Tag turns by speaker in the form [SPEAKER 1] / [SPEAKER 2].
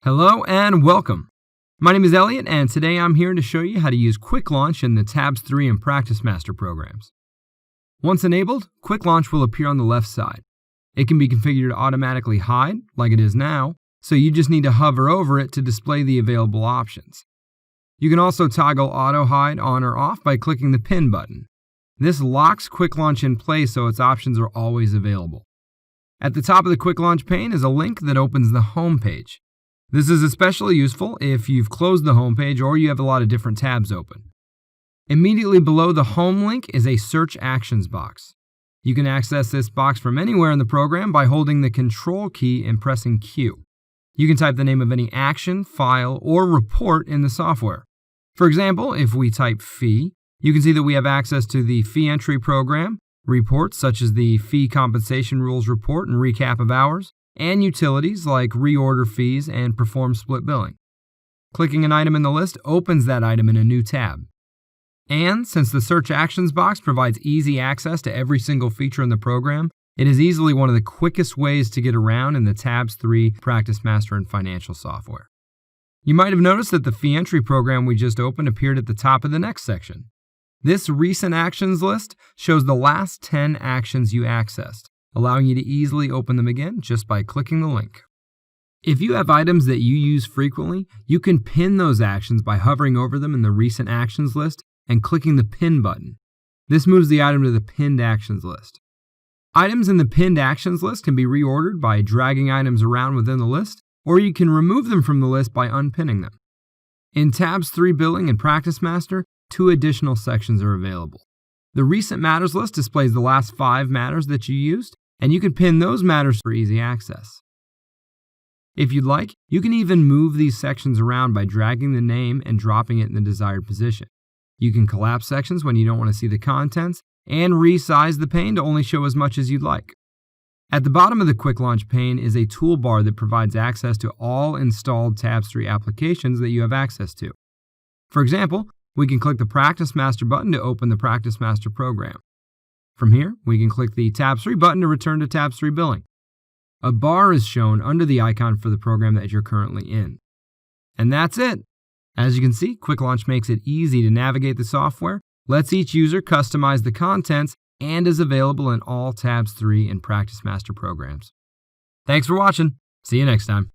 [SPEAKER 1] Hello and welcome. My name is Elliot, and today I'm here to show you how to use Quick Launch in the Tabs 3 and Practice Master programs. Once enabled, Quick Launch will appear on the left side. It can be configured to automatically hide, like it is now, so you just need to hover over it to display the available options. You can also toggle Auto Hide on or off by clicking the Pin button. This locks Quick Launch in place so its options are always available. At the top of the Quick Launch pane is a link that opens the home page. This is especially useful if you've closed the home page or you have a lot of different tabs open. Immediately below the home link is a Search Actions box. You can access this box from anywhere in the program by holding the Control key and pressing Q. You can type the name of any action, file, or report in the software. For example, if we type fee, you can see that we have access to the fee entry program, reports such as the fee compensation rules report and recap of hours, and utilities like reorder fees and perform split billing. Clicking an item in the list opens that item in a new tab. And since the Search Actions box provides easy access to every single feature in the program, it is easily one of the quickest ways to get around in the Tabs 3 Practice Master and Financial software. You might have noticed that the fee entry program we just opened appeared at the top of the next section. This Recent Actions list shows the last 10 actions you accessed, allowing you to easily open them again just by clicking the link. If you have items that you use frequently, you can pin those actions by hovering over them in the Recent Actions list and clicking the Pin button. This moves the item to the Pinned Actions list. Items in the Pinned Actions list can be reordered by dragging items around within the list, or you can remove them from the list by unpinning them. In Tabs 3 Billing and Practice Master, 2 additional sections are available. The Recent Matters list displays the last 5 matters that you used, and you can pin those matters for easy access. If you'd like, you can even move these sections around by dragging the name and dropping it in the desired position. You can collapse sections when you don't want to see the contents, and resize the pane to only show as much as you'd like. At the bottom of the Quick Launch pane is a toolbar that provides access to all installed Tabs 3 applications that you have access to. For example, we can click the Practice Master button to open the Practice Master program. From here, we can click the Tabs 3 button to return to Tabs 3 Billing. A bar is shown under the icon for the program that you're currently in. And that's it! As you can see, Quick Launch makes it easy to navigate the software, lets each user customize the contents, and is available in all Tabs 3 and Practice Master programs. Thanks for watching. See you next time.